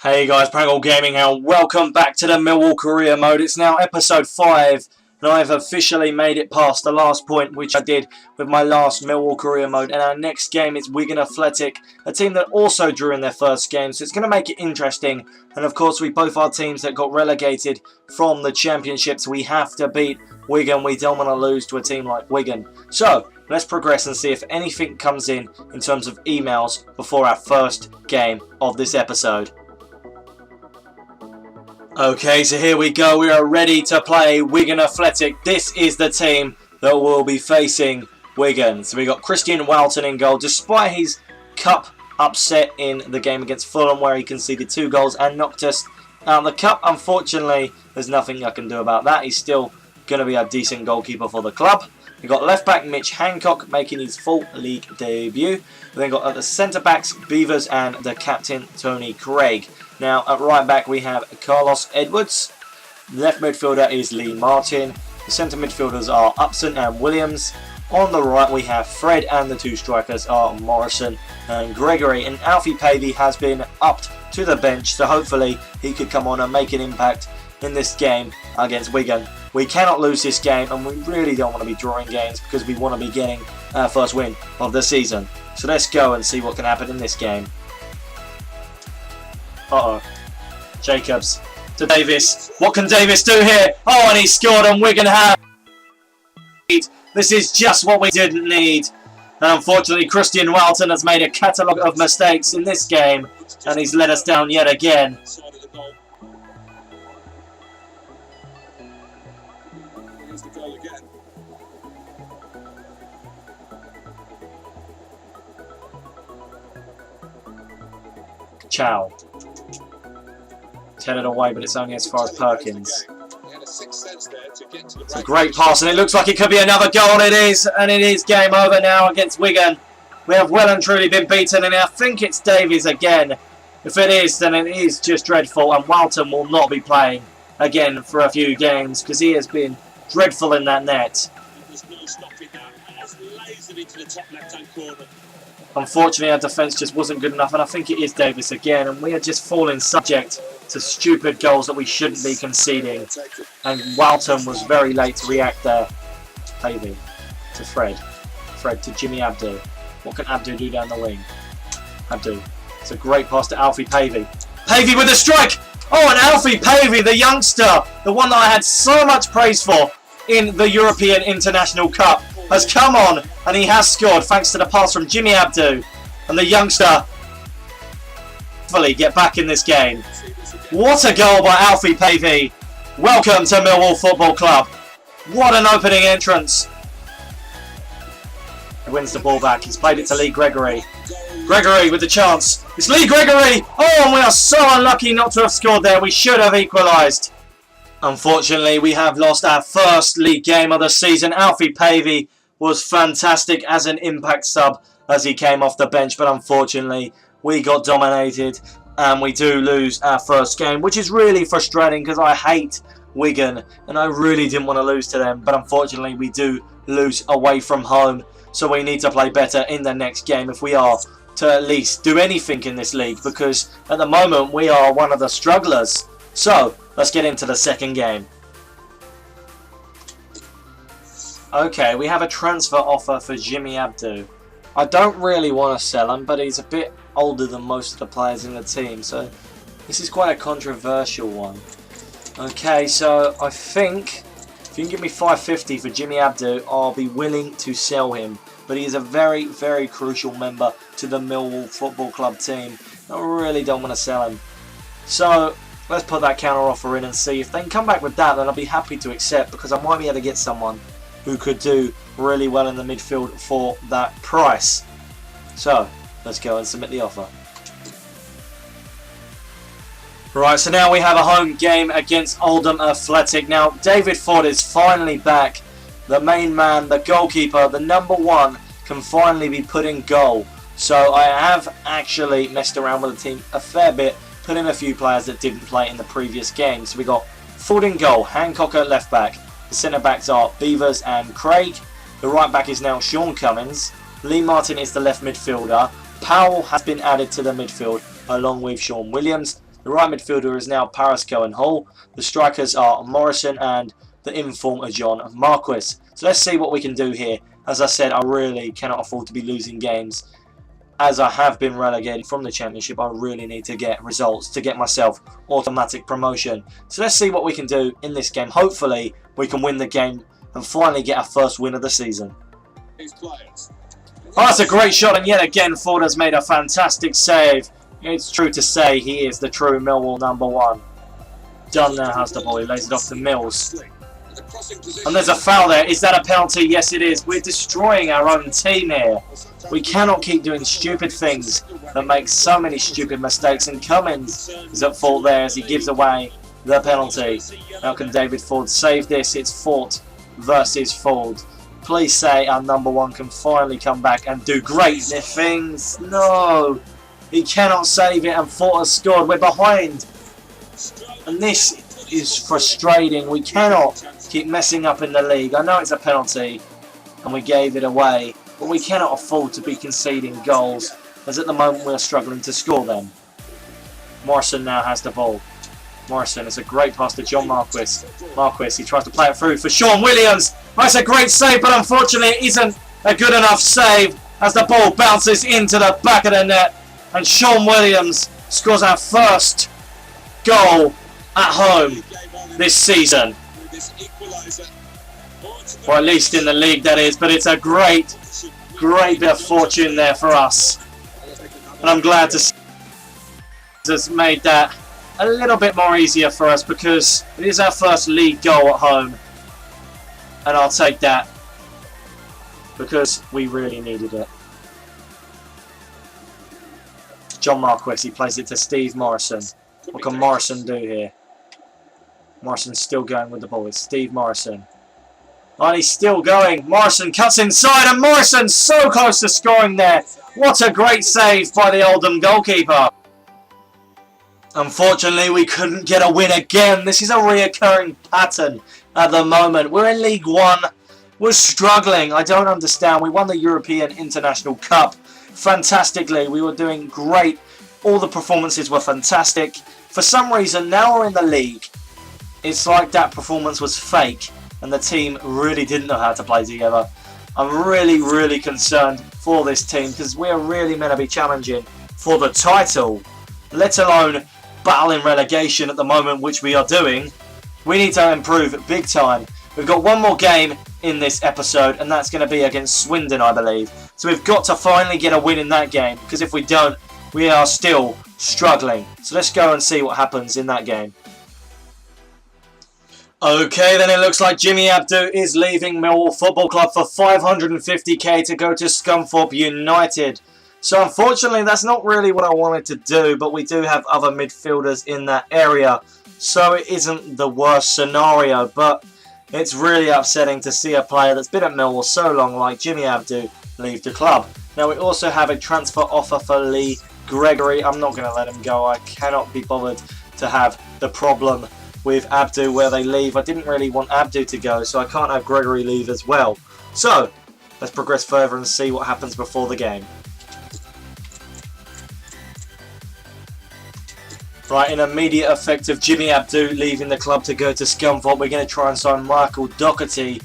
Hey guys, Prangell Gaming here. Welcome back to the Millwall career mode. It's now episode 5 and I've officially made it past the last point which I did with my last Millwall career mode, and our next game is Wigan Athletic, a team that also drew in their first game, so it's going to make it interesting. And of course we both are teams that got relegated from the championship, so we have to beat Wigan. We don't want to lose to a team like Wigan. So let's progress and see if anything comes in terms of emails before our first game of this episode. Okay, so here we go. We are ready to play Wigan Athletic. This is the team that will be facing Wigan. So we got Christian Walton in goal, despite his cup upset in the game against Fulham where he conceded 2 goals and knocked us out of the cup. Unfortunately, there's nothing I can do about that. He's still going to be a decent goalkeeper for the club. We've got left back Mitch Hancock making his full league debut. We then got at the centre backs Beavers and the captain Tony Craig. Now at right back we have Carlos Edwards. The left midfielder is Lee Martin. The centre midfielders are Upson and Williams. On the right we have Fred, and the 2 strikers are Morrison and Gregory. And Alfie Pavey has been upped to the bench, so hopefully he could come on and make an impact in this game against Wigan. We cannot lose this game, and we really don't want to be drawing games because we want to be getting our first win of the season. So let's go and see what can happen in this game. Jacobs to Davis. What can Davis do here? Oh, and he scored, and Wigan have. This is just what we didn't need. And unfortunately, Christian Walton has made a catalogue of mistakes in this game, and he's let us down yet again. Chow. Headed away, but it's only as far as Perkins. It's a great pass, and it looks like it could be another goal. It is, and it is game over now against Wigan. We have well and truly been beaten, and I think it's Davies again. If it is, then it is just dreadful, and Walton will not be playing again for a few games because he has been dreadful in that net. Unfortunately, our defence just wasn't good enough, and I think it is Davis again, and we are just falling subject to stupid goals that we shouldn't be conceding. And Walton was very late to react there. Pavey to Fred. Fred to Jimmy Abdu. What can Abdu do down the wing? Abdu. It's a great pass to Alfie Pavey. Pavey with a strike! Oh, and Alfie Pavey, the youngster, the one that I had so much praise for in the European International Cup, has come on and he has scored thanks to the pass from Jimmy Abdu, and the youngster fully get back in this game. What a goal by Alfie Pavey. Welcome to Millwall Football Club. What an opening entrance. He wins the ball back. He's played it to Lee Gregory. Gregory with the chance. It's Lee Gregory. Oh, and we are so unlucky not to have scored there. We should have equalised. Unfortunately, we have lost our first league game of the season. Alfie Pavey was fantastic as an impact sub as he came off the bench, but unfortunately we got dominated and we do lose our first game, which is really frustrating because I hate Wigan and I really didn't want to lose to them, but unfortunately we do lose away from home, so we need to play better in the next game if we are to at least do anything in this league, because at the moment we are one of the strugglers. So let's get into the second game. Okay, we have a transfer offer for Jimmy Abdu. I don't really want to sell him, but he's a bit older than most of the players in the team, so this is quite a controversial one. Okay, so I think if you can give me $5.50 for Jimmy Abdu, I'll be willing to sell him. But he is a very, very crucial member to the Millwall Football Club team. I really don't want to sell him. So let's put that counter offer in and see if they can come back with that. Then I'll be happy to accept, because I might be able to get someone who could do really well in the midfield for that price. So let's go and submit the offer. Right, so now we have a home game against Oldham Athletic. Now David Ford is finally back. The main man, the goalkeeper, the number 1 can finally be put in goal. So I have actually messed around with the team a fair bit, put in a few players that didn't play in the previous game. So we got Ford in goal, Hancock at left back. The centre backs are Beavers and Craig. The right back is now Sean Cummins. Lee Martin is the left midfielder. Powell has been added to the midfield along with Sean Williams. The right midfielder is now Prangell and Hall. The strikers are Morrison and the inform John Marquis. So let's see what we can do here. As I said, I really cannot afford to be losing games. As I have been relegated from the Championship, I really need to get results to get myself automatic promotion. So let's see what we can do in this game. Hopefully, we can win the game and finally get our first win of the season. Oh, that's a great shot, and yet again, Ford has made a fantastic save. It's true to say he is the true Millwall #1. Dunn now has the ball. He lays it off to Mills. And there's a foul there. Is that a penalty? Yes, it is. We're destroying our own team here. We cannot keep doing stupid things that make so many stupid mistakes. And Cummins is at fault there as he gives away the penalty. How can David Ford save this? It's Ford versus Ford. Please say our #1 can finally come back and do great things. No. He cannot save it, and Ford has scored. We're behind. And this is frustrating. We cannot keep messing up in the league. I know it's a penalty and we gave it away, but we cannot afford to be conceding goals, as at the moment we're struggling to score them. Morrison now has the ball. Morrison, it's a great pass to John Marquis. Marquis, he tries to play it through for Sean Williams. That's a great save, but unfortunately it isn't a good enough save as the ball bounces into the back of the net, and Sean Williams scores our first goal at home this season. Or at least in the league, that is. But it's a great bit of fortune there for us. And I'm glad to see has made that a little bit more easier for us, because it is our first league goal at home. And I'll take that because we really needed it. John Marquis, he plays it to Steve Morrison. What can Morrison do here? Morrison's still going with the ball. It's Steve Morrison. And he's still going. Morrison cuts inside, and Morrison so close to scoring there. What a great save by the Oldham goalkeeper. Unfortunately, we couldn't get a win again. This is a reoccurring pattern at the moment. We're in League One. We're struggling. I don't understand. We won the European International Cup fantastically. We were doing great. All the performances were fantastic. For some reason, now we're in the league. It's like that performance was fake and the team really didn't know how to play together. I'm really concerned for this team, because we're really meant to be challenging for the title, let alone battling relegation at the moment, which we are doing. We need to improve big time. We've got one more game in this episode, and that's going to be against Swindon, I believe. So we've got to finally get a win in that game, because if we don't, we are still struggling. So let's go and see what happens in that game. Okay, then it looks like Jimmy Abdu is leaving Millwall Football Club for 550k to go to Scunthorpe United. So unfortunately, that's not really what I wanted to do, but we do have other midfielders in that area, so it isn't the worst scenario. But it's really upsetting to see a player that's been at Millwall so long, like Jimmy Abdu, leave the club. Now we also have a transfer offer for Lee Gregory. I'm not going to let him go. I cannot be bothered to have the problem with Abdu where they leave. I didn't really want Abdu to go, so I can't have Gregory leave as well. So let's progress further and see what happens before the game. Right, in immediate effect of Jimmy Abdu leaving the club to go to Scunthorpe, we're going to try and sign Michael Doherty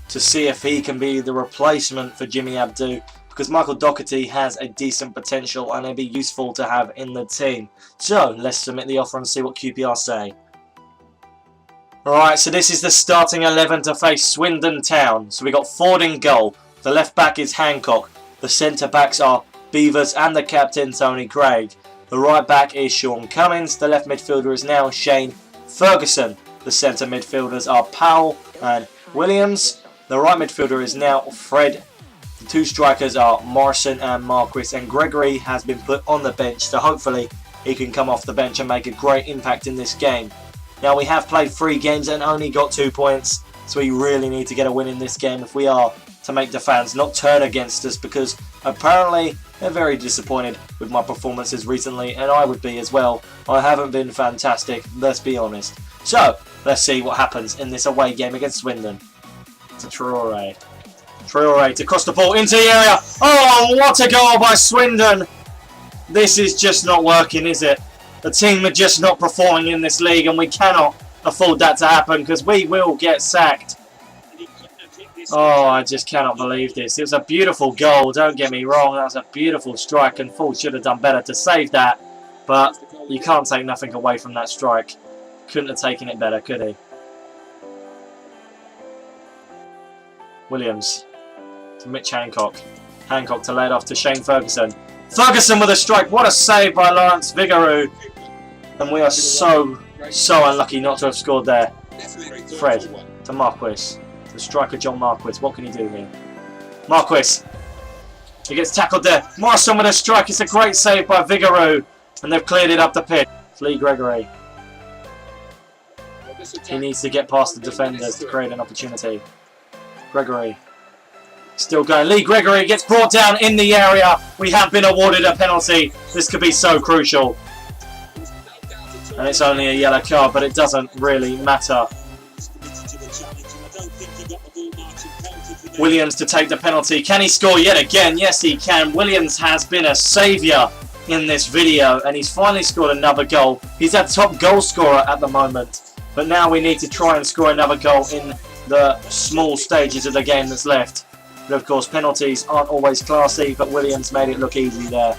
to see if he can be the replacement for Jimmy Abdu, because Michael Doherty has a decent potential and it'd be useful to have in the team. So let's submit the offer and see what QPR say. Alright, so this is the starting 11 to face Swindon Town. So we got Ford in goal. The left back is Hancock. The centre backs are Beavers and the captain Tony Craig. The right back is Sean Cummins. The left midfielder is now Shane Ferguson. The centre midfielders are Powell and Williams. The right midfielder is now Fred. The two strikers are Morrison and Marquis, and Gregory has been put on the bench, so hopefully he can come off the bench and make a great impact in this game. Now we have played 3 games and only got 2 points, so we really need to get a win in this game if we are to make the fans not turn against us, because apparently they're very disappointed with my performances recently, and I would be as well. I haven't been fantastic, let's be honest. So let's see what happens in this away game against Swindon. To Traore. Traore to cross the ball into the area. Oh, what a goal by Swindon! This is just not working, is it? The team are just not performing in this league, and we cannot afford that to happen because we will get sacked. Oh, I just cannot believe this. It was a beautiful goal, don't get me wrong. That was a beautiful strike, and Ford should have done better to save that. But you can't take nothing away from that strike. Couldn't have taken it better, could he? Williams to Mitch Hancock. Hancock to lay it off to Shane Ferguson. Ferguson with a strike. What a save by Lawrence Vigouroux. And we are so unlucky not to have scored there. Fred to Marquis. The striker John Marquis. What can he do here? Marquis. He gets tackled there. Marston with a strike. It's a great save by Vigouroux. And they've cleared it up the pitch. Lee Gregory. He needs to get past the defenders to create an opportunity. Gregory. Still going. Lee Gregory gets brought down in the area. We have been awarded a penalty. This could be so crucial. And it's only a yellow card, but it doesn't really matter. Williams to take the penalty. Can he score yet again? Yes, he can. Williams has been a saviour in this video, and he's finally scored another goal. He's our top goal scorer at the moment. But now we need to try and score another goal in the small stages of the game that's left. But of course, penalties aren't always classy, but Williams made it look easy there.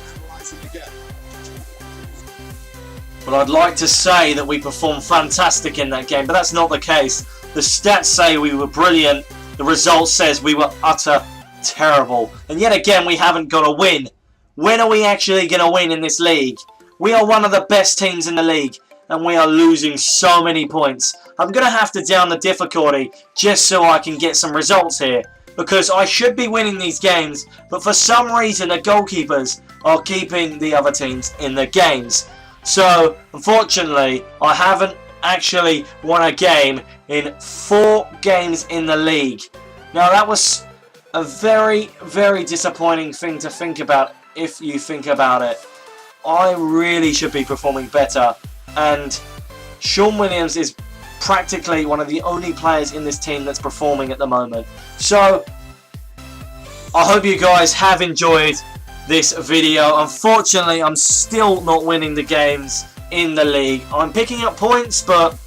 But I'd like to say that we performed fantastic in that game, but that's not the case. The stats say we were brilliant. The result says we were utter terrible. And yet again, we haven't got a win. When are we actually going to win in this league? We are one of the best teams in the league, and we are losing so many points. I'm going to have to down the difficulty just so I can get some results here. Because I should be winning these games, but for some reason the goalkeepers are keeping the other teams in the games. So, unfortunately, I haven't actually won a game in 4 games in the league. Now, that was a very, very disappointing thing to think about if you think about it. I really should be performing better, and Sean Williams is practically one of the only players in this team that's performing at the moment. So, I hope you guys have enjoyed this video. Unfortunately, I'm still not winning the games in the league. I'm picking up points, but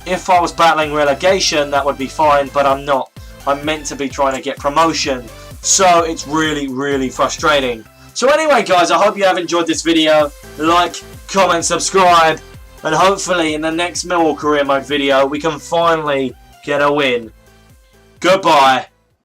if I was battling relegation, that would be fine, but I'm not. I'm meant to be trying to get promotion, so it's really, really frustrating. So anyway, guys, I hope you have enjoyed this video. Like, comment, subscribe, and hopefully in the next Millwall Career Mode video, we can finally get a win. Goodbye.